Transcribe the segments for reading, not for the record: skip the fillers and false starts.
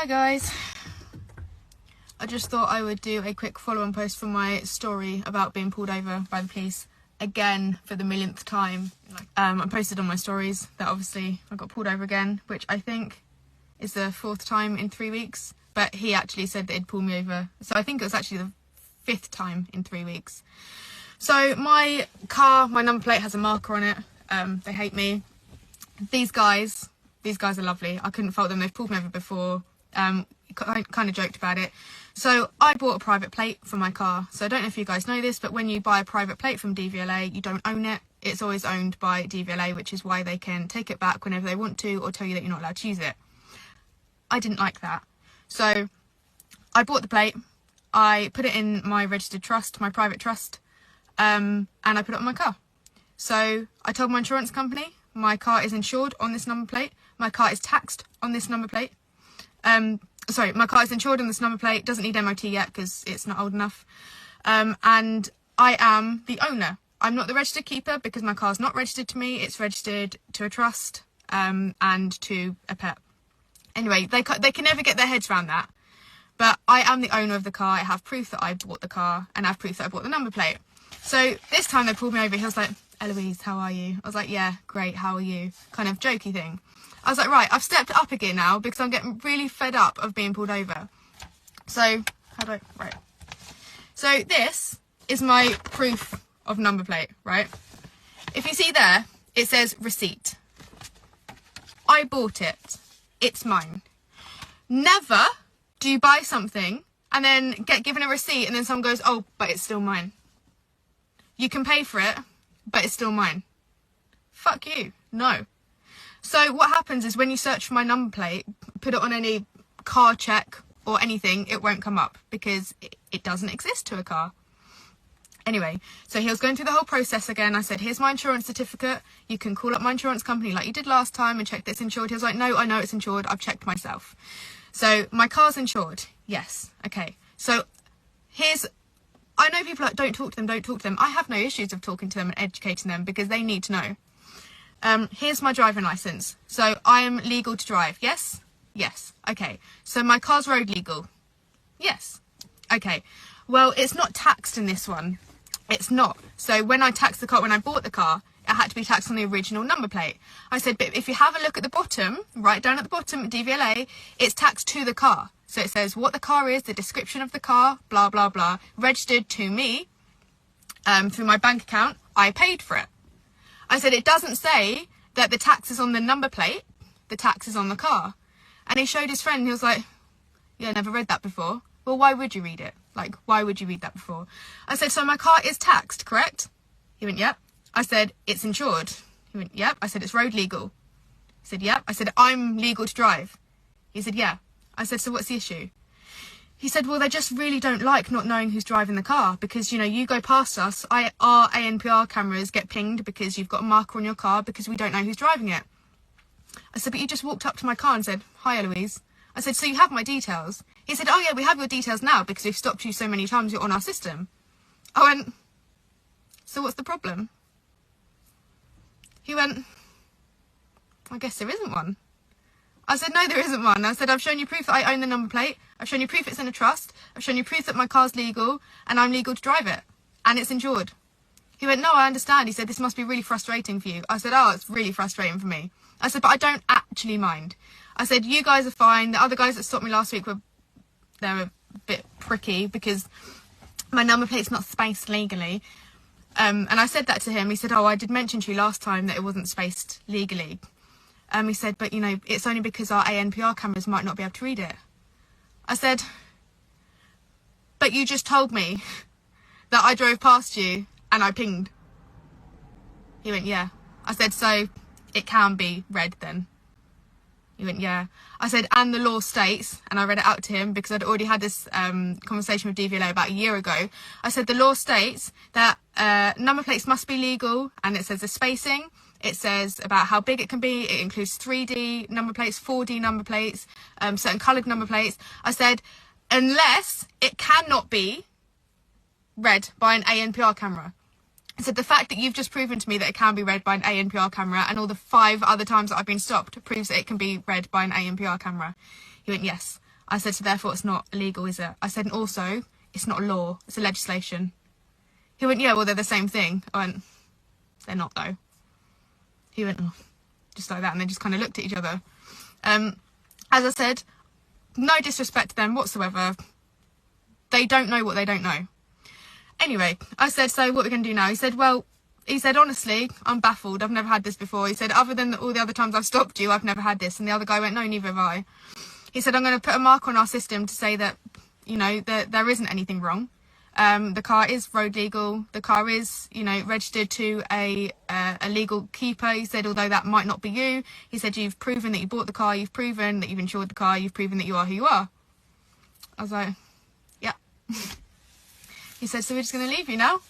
Hi guys, I just thought I would do a quick follow-on post for my story about being pulled over by the police again for the millionth time. I posted on my stories that obviously I got pulled over again, which I think is the 4th time in 3 weeks, but he actually said that he'd pull me over, so I think it was actually the 5th time in 3 weeks. So my car, my number plate has a marker on it. They hate me. These guys are lovely. I couldn't fault them. They've pulled me over before. I kind of joked about it. So I bought a private plate for my car. So I don't know if you guys know this, but when you buy a private plate from DVLA, you don't own it. It's always owned by DVLA, which is why they can take it back whenever they want to or tell you that you're not allowed to use it. I didn't like that. So I bought the plate. I put it in my registered trust, my private trust, and I put it on my car. So I told my insurance company, my car is insured on this number plate. My car is taxed on this number plate. My car is insured on this number plate. Doesn't need MOT yet because it's not old enough. And I am the owner. I'm not the registered keeper because my car's not registered to me. It's registered to a trust and to a pet. Anyway, they can never get their heads around that. But I am the owner of the car. I have proof that I bought the car and I have proof that I bought the number plate. So this time they pulled me over. He was like, "Eloise, how are you?" I was like, "Yeah, great, how are you?" Kind of jokey thing. I was like, right, I've stepped up again now because I'm getting really fed up of being pulled over. So, So this is my proof of number plate, right? If you see there, it says receipt. I bought it. It's mine. Never do you buy something and then get given a receipt and then someone goes, "Oh, but it's still mine." You can pay for it, but it's still mine. Fuck you. No. So what happens is when you search for my number plate, put it on any car check or anything, it won't come up because it doesn't exist to a car. Anyway, so he was going through the whole process again. I said, "Here's my insurance certificate. You can call up my insurance company like you did last time and check that it's insured." He was like, "No, I know it's insured. I've checked myself." So my car's insured. Yes. Okay. So I know people are like, don't talk to them. I have no issues of talking to them and educating them because they need to know. Here's my driving license. So I am legal to drive. Yes? Yes. Okay. So my car's road legal. Yes. Okay. Well, it's not taxed in this one. It's not. So when I taxed the car, when I bought the car, it had to be taxed on the original number plate. I said, but if you have a look at the bottom, right down at the bottom, DVLA, it's taxed to the car. So it says what the car is, the description of the car, blah, blah, blah, registered to me through my bank account. I paid for it. I said, it doesn't say that the tax is on the number plate, the tax is on the car. And he showed his friend, he was like, "Yeah, never read that before." Well, why would you read it? Like, why would you read that before? I said, "So my car is taxed, correct?" He went, "Yep." I said, "It's insured." He went, "Yep." I said, "It's road legal." He said, "Yep." I said, "I'm legal to drive." He said, "Yeah." I said, "So what's the issue?" He said, "Well, they just really don't like not knowing who's driving the car because, you know, you go past us, our ANPR cameras get pinged because you've got a marker on your car because we don't know who's driving it." I said, "But you just walked up to my car and said, 'Hi, Eloise.'" I said, "So you have my details?" He said, "Oh, yeah, we have your details now because we've stopped you so many times, you're on our system." I went, "So what's the problem?" He went, "I guess there isn't one." I said, "No, there isn't one." I said, "I've shown you proof that I own the number plate. I've shown you proof it's in a trust. I've shown you proof that my car's legal and I'm legal to drive it and it's insured." He went, "No, I understand." He said, "This must be really frustrating for you." I said, "Oh, it's really frustrating for me." I said, "But I don't actually mind." I said, "You guys are fine. The other guys that stopped me last week were a bit pricky because my number plate's not spaced legally." And I said that to him. He said, "Oh, I did mention to you last time that it wasn't spaced legally." He said, "But, you know, it's only because our ANPR cameras might not be able to read it." I said, "But you just told me that I drove past you and I pinged." He went, "Yeah." I said, "So it can be read then?" He went, "Yeah." I said, "And the law states," and I read it out to him because I'd already had this conversation with DVLA about a year ago. I said, "The law states that number plates must be legal," and it says the spacing. It says about how big it can be. It includes 3D number plates, 4D number plates, certain coloured number plates. I said, unless it cannot be read by an ANPR camera. I said, the fact that you've just proven to me that it can be read by an ANPR camera and all the 5 other times that I've been stopped proves that it can be read by an ANPR camera. He went, "Yes." I said, so therefore it's not illegal, is it? I said, and also, it's not a law, it's a legislation. He went, yeah, well, they're the same thing. I went, they're not, though. He went, oh, just like that, and they just kind of looked at each other. As I said, no disrespect to them whatsoever. They don't know what they don't know. Anyway, I said, so what are we going to do now? He said, well, honestly, I'm baffled. I've never had this before. He said, other than all the other times I've stopped you, I've never had this. And the other guy went, no, neither have I. He said, I'm going to put a mark on our system to say that, you know, that there isn't anything wrong. The car is road legal. The car is, you know, registered to a legal keeper. He said, although that might not be you, he said, you've proven that you bought the car, you've proven that you've insured the car, you've proven that you are who you are. I was like, yeah. He said, so we're just going to leave you now?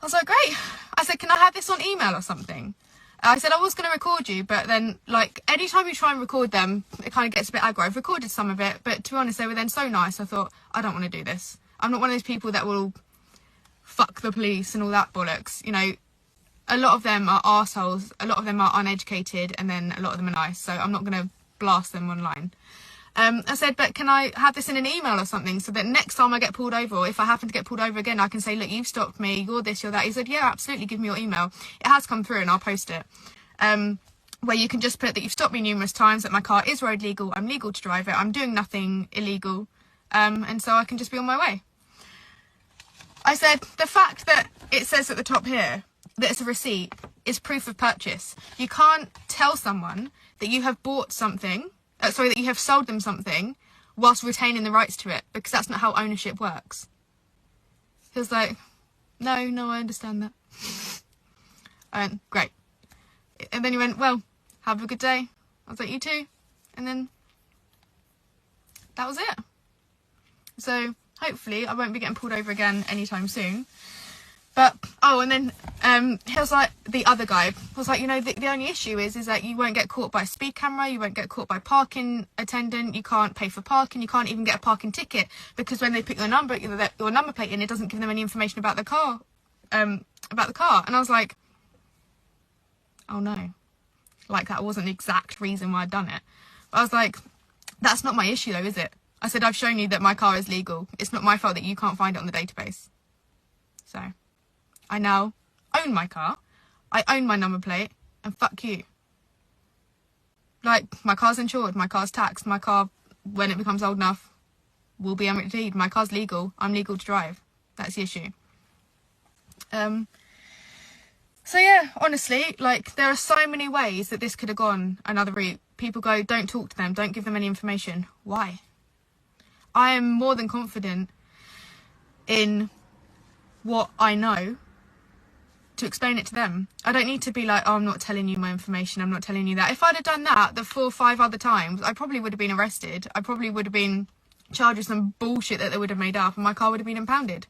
I was like, great. I said, can I have this on email or something? I said, I was going to record you, but then, like, anytime you try and record them, it kind of gets a bit aggro. I've recorded some of it, but to be honest, they were then so nice, I thought, I don't want to do this. I'm not one of those people that will fuck the police and all that bollocks. You know, a lot of them are arseholes, a lot of them are uneducated, and then a lot of them are nice, so I'm not going to blast them online. I said, but can I have this in an email or something so that next time I get pulled over, or if I happen to get pulled over again, I can say, look, you've stopped me, you're this, you're that. He said, yeah, absolutely, give me your email. It has come through and I'll post it. Where you can just put that you've stopped me numerous times, that my car is road legal, I'm legal to drive it, I'm doing nothing illegal, and so I can just be on my way. I said, the fact that it says at the top here that it's a receipt is proof of purchase. You can't tell someone that you have bought something, that you have sold them something whilst retaining the rights to it, because that's not how ownership works. He was like, no, I understand that. I went, great. And then he went, well, have a good day. I was like, you too. And then that was it. So hopefully I won't be getting pulled over again anytime soon. But, oh, and then he was like, the other guy was like, you know, the only issue is that you won't get caught by a speed camera, you won't get caught by parking attendant, you can't pay for parking, you can't even get a parking ticket, because when they put your number plate in, it doesn't give them any information about the car. And I was like, oh no. Like, that wasn't the exact reason why I'd done it. But I was like, that's not my issue though, is it? I said, I've shown you that my car is legal. It's not my fault that you can't find it on the database. So I now own my car, I own my number plate, and fuck you. Like, my car's insured, my car's taxed, my car, when it becomes old enough, will be emptied. My car's legal, I'm legal to drive. That's the issue. So yeah, honestly, like, there are so many ways that this could have gone another route. People go, don't talk to them, don't give them any information. Why? I am more than confident in what I know to explain it to them. I don't need to be like, oh, I'm not telling you my information, I'm not telling you that. If I'd have done that the 4 or 5 other times, I probably would have been arrested. I probably would have been charged with some bullshit that they would have made up, and my car would have been impounded.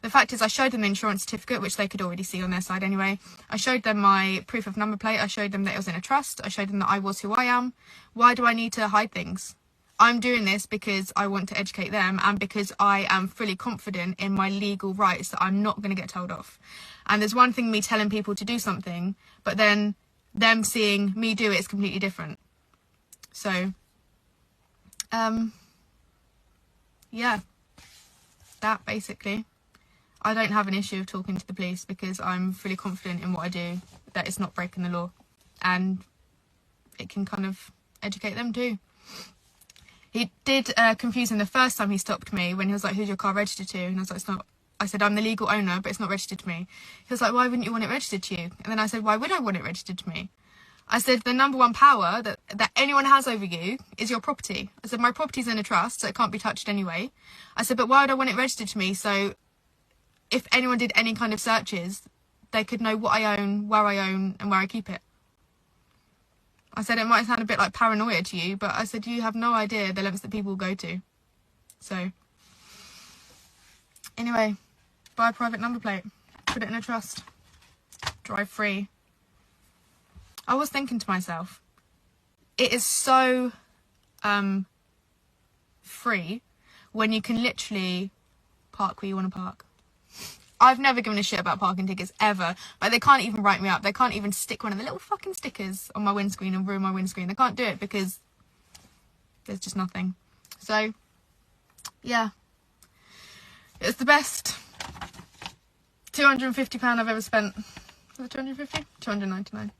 The fact is, I showed them the insurance certificate, which they could already see on their side anyway. I showed them my proof of number plate. I showed them that it was in a trust. I showed them that I was who I am. Why do I need to hide things? I'm doing this because I want to educate them, and because I am fully confident in my legal rights that I'm not going to get told off. And there's one thing me telling people to do something, but then them seeing me do it is completely different. So, yeah, that basically. I don't have an issue of talking to the police because I'm fully confident in what I do, that it's not breaking the law, and it can kind of educate them too. He did confuse him the first time he stopped me when he was like, who's your car registered to? And I was like, it's not. I said, I'm the legal owner, but it's not registered to me. He was like, why wouldn't you want it registered to you? And then I said, why would I want it registered to me? I said, the number one power that anyone has over you is your property. I said, my property's in a trust, so it can't be touched anyway. I said, but why would I want it registered to me? So if anyone did any kind of searches, they could know what I own, and where I keep it. I said, it might sound a bit like paranoia to you, but I said, you have no idea the lengths that people go to. So, anyway, buy a private number plate, put it in a trust, drive free. I was thinking to myself, it is so free when you can literally park where you want to park. I've never given a shit about parking tickets ever, but they can't even write me up. They can't even stick one of the little fucking stickers on my windscreen and ruin my windscreen. They can't do it because there's just nothing. So yeah, it's the best £250 I've ever spent. Was it 250? 299.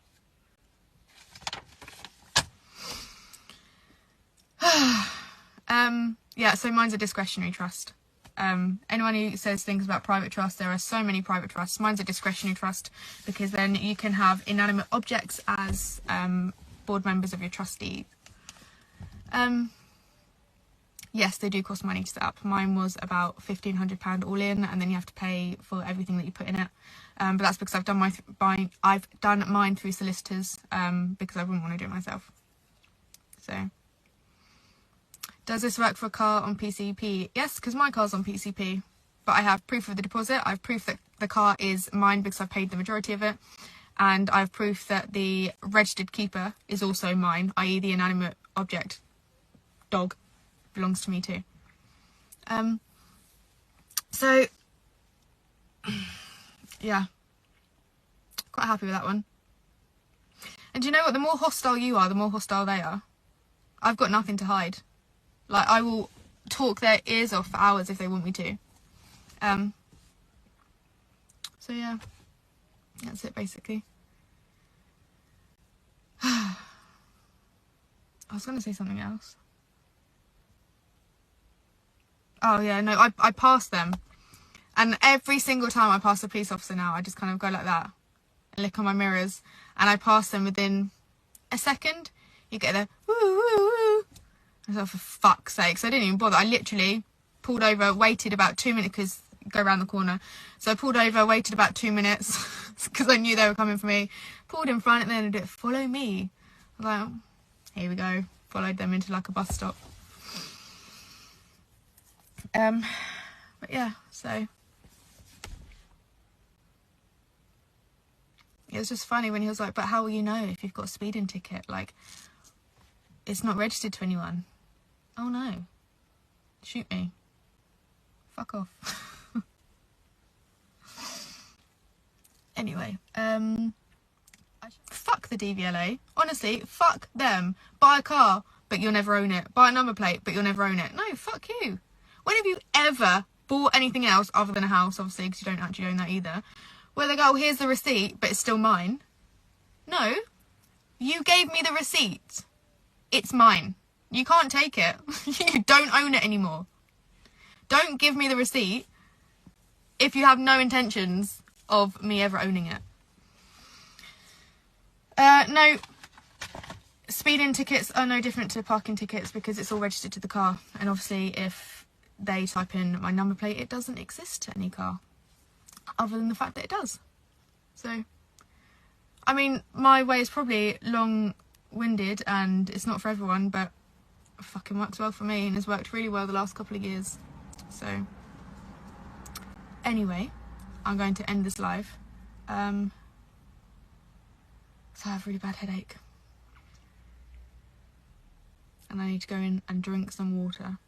Yeah, so mine's a discretionary trust. Anyone who says things about private trust, there are so many private trusts. Mine's a discretionary trust because then you can have inanimate objects as board members of your trustee. Yes, they do cost money to set up. Mine was about £1,500 all in, and then you have to pay for everything that you put in it. But that's because I've done mine through solicitors because I wouldn't want to do it myself. So, does this work for a car on PCP? Yes, because my car's on PCP, but I have proof of the deposit. I have proof that the car is mine because I've paid the majority of it, and I have proof that the registered keeper is also mine, i.e. the inanimate object dog belongs to me too. So yeah, quite happy with that one. And do you know what? The more hostile you are, the more hostile they are. I've got nothing to hide. Like, I will talk their ears off for hours if they want me to. So yeah, that's it basically. I was going to say something else. Oh yeah, no, I pass them. And every single time I pass a police officer now, I just kind of go like that and look on my mirrors, and I pass them within a second. You get the woo woo woo. I was like, for fuck's sake. So I didn't even bother. I literally pulled over, waited about 2 minutes because go around the corner. So I pulled over, waited about 2 minutes because I knew they were coming for me. Pulled in front and then did follow me. I was like, here we go. Followed them into like a bus stop. But yeah, so it was just funny when he was like, but how will you know if you've got a speeding ticket? Like, it's not registered to anyone. Oh no. Shoot me. Fuck off. Anyway, fuck the DVLA. Honestly, fuck them. Buy a car, but you'll never own it. Buy a number plate, but you'll never own it. No, fuck you. When have you ever bought anything else other than a house, obviously, because you don't actually own that either, where they go, oh, here's the receipt, but it's still mine? No. You gave me the receipt. It's mine. You can't take it. You don't own it anymore. Don't give me the receipt if you have no intentions of me ever owning it. No. Speeding tickets are no different to parking tickets because it's all registered to the car. And obviously, if they type in my number plate, it doesn't exist to any car, other than the fact that it does. So, I mean, my way is probably long-winded and it's not for everyone, but it fucking works well for me and has worked really well the last couple of years. So, anyway, I'm going to end this live. So I have a really bad headache. And I need to go in and drink some water.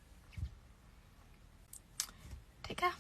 Take care.